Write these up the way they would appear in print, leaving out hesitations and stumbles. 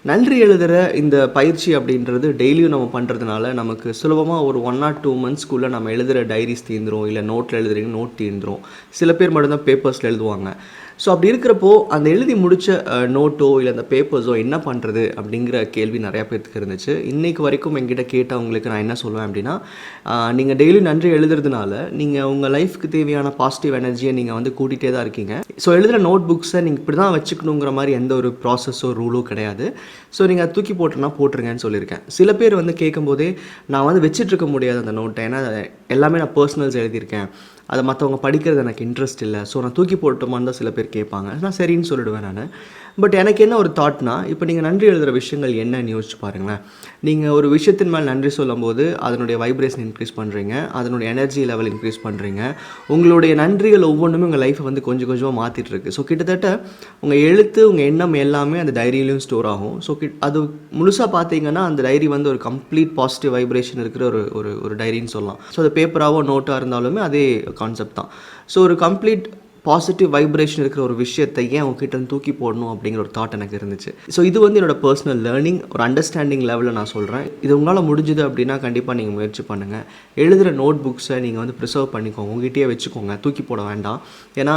நன்றி எழுதுகிற இந்த பயிற்சி அப்படின்றது டெய்லியும் நம்ம பண்ணுறதுனால நமக்கு சுலபமாக ஒரு 1 or 2 monthsக்குள்ளே நம்ம எழுதுகிற டைரிஸ் தீர்ந்துரும், இல்லை நோட்டில் எழுதுறீங்க நோட் தீர்ந்துரும். சில பேர் மட்டும்தான் பேப்பர்ஸில் எழுதுவாங்க. ஸோ அப்படி இருக்கிறப்போ அந்த எழுதி முடித்த நோட்டோ இல்லை அந்த பேப்பர்ஸோ என்ன பண்ணுறது அப்படிங்கிற கேள்வி நிறையா பேர்த்துக்கு இருந்துச்சு. இன்றைக்கு வரைக்கும் என்கிட்ட கேட்டவங்களுக்கு நான் என்ன சொல்லுவேன் அப்படின்னா, நீங்கள் டெய்லி நன்றி எழுதுறதுனால நீங்கள் உங்கள் லைஃப்க்கு தேவையான பாசிட்டிவ் எனர்ஜியை நீங்கள் வந்து கூட்டிகிட்டே தான் இருக்கீங்க. ஸோ எழுதுகிற நோட் புக்ஸை நீங்கள் இப்படி தான் வச்சுக்கணுங்கிற மாதிரி எந்த ஒரு ப்ராசஸோ ரூலோ கிடையாது. ஸோ நீங்கள் அதை தூக்கி போட்டுனா போட்டுருங்கன்னு சொல்லியிருக்கேன். சில பேர் வந்து கேட்கும்போதே நான் வந்து வச்சிட்ருக்க முடியாது அந்த நோட்டை, ஏன்னா எல்லாமே நான் பர்சனல்ஸ் எழுதியிருக்கேன், அதை மற்றவங்க படிக்கிறது எனக்கு இன்ட்ரெஸ்ட் இல்லை, ஸோ நான் தூக்கி போட்டுமான்னு தான் சில பேர் கேட்பாங்க. நான் சரின்னு சொல்லிடுவேன் நான். பட் எனக்கு என்ன ஒரு தாட்னா, இப்போ நீங்கள் நன்றி எழுதுகிற விஷயங்கள் என்னன்னு யோசிச்சு பாருங்களேன். நீங்கள் ஒரு விஷயத்தின் மேல் நன்றி சொல்லும்போது அதனுடைய வைப்ரேஷன் இன்க்ரீஸ் பண்ணுறீங்க, அதனுடைய எனர்ஜி லெவல் இன்க்ரீஸ் பண்ணுறீங்க. உங்களுடைய நன்றிகள் ஒவ்வொன்றுமே உங்கள் லைஃப்பை வந்து கொஞ்சம் கொஞ்சமாக மாற்றிட்டு இருக்கு. ஸோ கிட்டத்தட்ட உங்கள் எழுத்து, உங்கள் எண்ணம் எல்லாமே அந்த டைரியிலையும் ஸ்டோர் ஆகும். ஸோ அது முழுசாக பார்த்தீங்கன்னா அந்த டைரி வந்து ஒரு கம்ப்ளீட் பாசிட்டிவ் வைப்ரேஷன் இருக்கிற ஒரு டைரின்னு சொல்லலாம். ஸோ அது பேப்பராகவோ நோட்டாக இருந்தாலுமே அதே கான்செப்ட் தான். ஸோ ஒரு கம்ப்ளீட் பாசிட்டிவ் வைப்ரேஷன் இருக்கிற ஒரு விஷயத்தை ஏன் உங்ககிட்ட தூக்கி போடணும் அப்படிங்கிற ஒரு தாட் எனக்கு இருந்துச்சு. ஸோ இது வந்து என்னோட பர்சனல் லேர்னிங், ஒரு அண்டர்ஸ்டாண்டிங் லெவலில் நான் சொல்கிறேன். இது உங்களால் முடிஞ்சுது அப்படின்னா கண்டிப்பாக நீங்கள் முயற்சி பண்ணுங்கள். எழுதுகிற நோட் புக்ஸை நீங்கள் வந்து ப்ரிசர்வ் பண்ணிக்கோங்க, உங்ககிட்டயே வச்சுக்கோங்க, தூக்கி போட வேண்டாம். ஏன்னா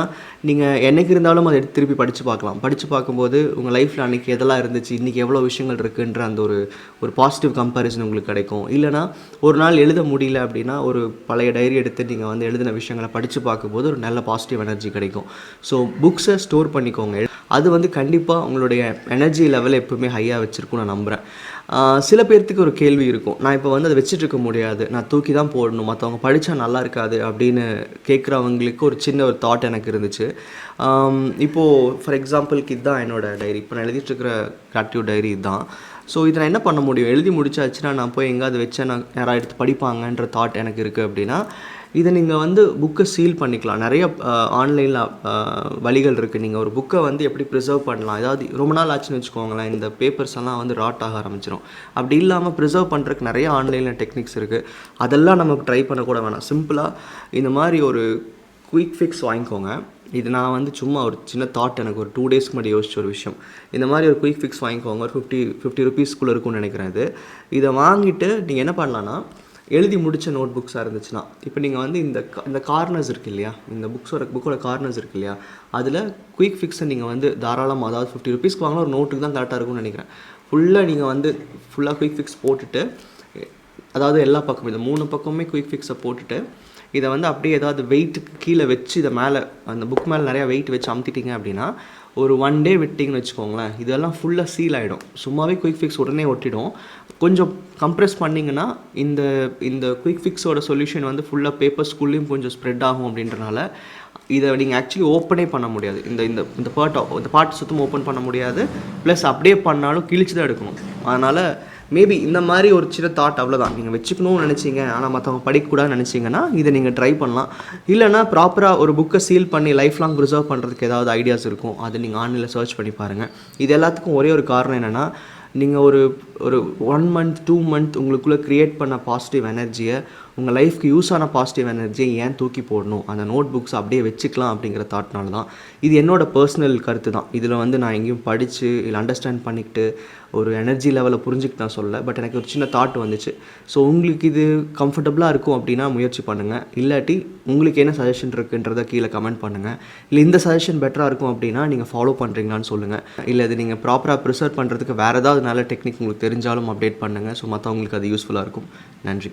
நீங்கள் என்னைக்கு இருந்தாலும் அதை எடுத்து திருப்பி படித்து பார்க்கலாம். படித்து பார்க்கும்போது உங்கள் லைஃப்பில் அன்றைக்கி எதெல்லாம் இருந்துச்சு, இன்றைக்கி எவ்வளோ விஷயங்கள் இருக்குன்ற அந்த ஒரு பாசிட்டிவ் கம்பேரிசன் உங்களுக்கு கிடைக்கும். இல்லைனா ஒரு நாள் எழுத முடியல அப்படின்னா ஒரு பழைய டைரி எடுத்து நீங்கள் வந்து எழுதின விஷயங்களை படித்து பார்க்கும்போது ஒரு நல்ல பாசிட்டிவ் எனர்ஜி கிடைக்கும். ஸோ புக்ஸை ஸ்டோர் பண்ணிக்கோங்க. அது வந்து கண்டிப்பாக உங்களுடைய எனர்ஜி லெவலை எப்பவுமே ஹையாக வச்சுருக்கும் நான் நம்புகிறேன். சில பேர்த்துக்கு ஒரு கேள்வி இருக்கும், நான் இப்போ வந்து அதை வச்சுட்ருக்க முடியாது, நான் தூக்கி தான் போடணும், மற்றவங்க படித்தா நல்லா இருக்காது அப்படின்னு கேட்குறவங்களுக்கு ஒரு சின்ன ஒரு தாட் எனக்கு இருந்துச்சு. இப்போது ஃபார் எக்ஸாம்பிளுக்கு இதுதான் என்னோடய டைரி, இப்போ நான் எழுதிட்டுருக்கிற கிராட்டிவ் டைரி இதுதான். ஸோ இதை நான் என்ன பண்ண முடியும், எழுதி முடிச்சாச்சுன்னா நான் போய் எங்கேயாவது வச்சேன் நான் யாராவது எடுத்து படிப்பாங்கன்ற தாட் எனக்கு இருக்குது அப்படின்னா, இதை நீங்கள் வந்து புக்கை சீல் பண்ணிக்கலாம். நிறைய ஆன்லைனில் வழிகள் இருக்குது. நீங்கள் ஒரு புக்கை வந்து எப்படி ப்ரிசர்வ் பண்ணலாம், ஏதாவது ரொம்ப நாள் ஆச்சுன்னு வச்சுக்கோங்களேன், இந்த பேப்பர்ஸ் எல்லாம் வந்து ராட் ஆக ஆரம்பிச்சிடும். அப்படி இல்லாமல் ப்ரிசர்வ் பண்ணுறதுக்கு நிறைய ஆன்லைனில் டெக்னிக்ஸ் இருக்குது. அதெல்லாம் நமக்கு ட்ரை பண்ணக்கூட வேணாம். சிம்பிளாக இந்த மாதிரி ஒரு குயிக் ஃபிக்ஸ் வாங்கிக்கோங்க. இது நான் வந்து சும்மா ஒரு சின்ன தாட், எனக்கு ஒரு 2 days முன்னாடி யோசிச்ச ஒரு விஷயம். இந்த மாதிரி ஒரு குயிக் ஃபிக்ஸ் வாங்கிக்கோங்க. ஒரு 50 rupeesக்குள்ளே இருக்கும்னு நினைக்கிறேன். இதை வாங்கிட்டு நீங்கள் என்ன பண்ணலான்னா, எழுதி முடித்த நோட் புக்ஸாக இருந்துச்சுன்னா, இப்போ நீங்கள் வந்து இந்த கார்னர்ஸ் இருக்குது இல்லையா, இந்த புக்கோட கார்னர்ஸ் இருக்குது இல்லையா, அதில் குயிக் ஃபிக்ஸை நீங்கள் வந்து தாராளமாக, அதாவது 50 rupeesக்கு வாங்கினா ஒரு நோட்டுக்கு தான் கரெக்டாக இருக்கும்னு நினைக்கிறேன். நீங்கள் வந்து ஃபுல்லாக குயிக் ஃபிக்ஸ் போட்டுட்டு, அதாவது எல்லா பக்கமும் இந்த 3 பக்கமுமே குயிக் ஃபிக்ஸை போட்டுட்டு, இதை வந்து அப்படியே ஏதாவது வெயிட்டுக்கு கீழே வச்சு இதை மேலே அந்த புக் மேலே நிறையா வெயிட் வச்சு அமுத்திட்டிங்க அப்படின்னா, ஒரு 1 day விட்டிங்கன்னு வச்சுக்கோங்களேன், இதெல்லாம் ஃபுல்லாக சீல் ஆகிடும். சும்மாவே குயிக் ஃபிக்ஸ் உடனே ஒட்டிடும். கொஞ்சம் கம்ப்ரெஸ் பண்ணிங்கன்னா இந்த குயிக் ஃபிக்ஸோட சொல்யூஷன் வந்து ஃபுல்லாக பேப்பர்ஸ்குள்ளேயும் கொஞ்சம் ஸ்ப்ரெட் ஆகும். அப்படின்றனால இதை நீங்கள் ஆக்சுவலி ஓப்பனே பண்ண முடியாது. இந்த பார்ட் சுத்தமாக ஓப்பன் பண்ண முடியாது. ப்ளஸ் அப்படியே பண்ணாலும் கிழிச்சு தான் எடுக்கணும். அதனால் மேபி இந்த மாதிரி ஒரு சின்ன தாட், அவ்வளோதான். நீங்கள் வச்சுக்கணும்னு நினச்சிங்க, ஆனால் மற்றவங்க படிக்கக்கூடாதுன்னு நினச்சிங்கன்னா இதை நீங்கள் ட்ரை பண்ணலாம். இல்லைனா ப்ராப்பராக ஒரு புக்கை சீல் பண்ணி லைஃப் லாங் ப்ரிசர்வ் பண்ணுறதுக்கு ஏதாவது ஐடியாஸ் இருக்கும், அதை நீங்கள் ஆன்லைனில் சர்ச் பண்ணி பாருங்கள். இது எல்லாத்துக்கும் ஒரே ஒரு காரணம் என்னென்னா, நீங்கள் ஒரு 1 month 2 month உங்களுக்குள்ளே க்ரியேட் பண்ண பாசிட்டிவ் எனர்ஜியை, உங்கள் லைஃப்க்கு யூஸ் ஆன பாசிட்டிவ் எனர்ஜியை ஏன் தூக்கி போடணும், அந்த நோட் புக்ஸ் அப்படியே வச்சுக்கலாம் அப்படிங்கிற தாட்னால தான். இது என்னோடய பர்சனல் கருத்து தான். இதில் வந்து நான் எங்கேயும் படித்து இல்லை அண்டர்ஸ்டாண்ட் பண்ணிக்கிட்டு ஒரு எனர்ஜி லெவலை புரிஞ்சுக்கிட்டு நான் சொல்ல, பட் எனக்கு ஒரு சின்ன தாட் வந்துச்சு. ஸோ உங்களுக்கு இது கம்ஃபர்டபுளாக இருக்கும் அப்படின்னா முயற்சி பண்ணுங்கள். இல்லாட்டி உங்களுக்கு என்ன சஜஷன் இருக்குன்றதை கீழே கமெண்ட் பண்ணுங்கள். இல்லை இந்த சஜஷன் பெட்டராக இருக்கும் அப்படின்னா நீங்கள் ஃபாலோ பண்ணுறீங்களான்னு சொல்லுங்கள். இல்லை இது நீங்கள் ப்ராப்பராக ப்ரிசர்வ் பண்ணுறதுக்கு வேறு ஏதாவது நல்ல டெக்னிக் உங்களுக்கு தெரிஞ்சாலும் அப்டேட் பண்ணுங்கள். ஸோ மற்றவங்களுக்கு அது யூஸ்ஃபுல்லாக இருக்கும். நன்றி.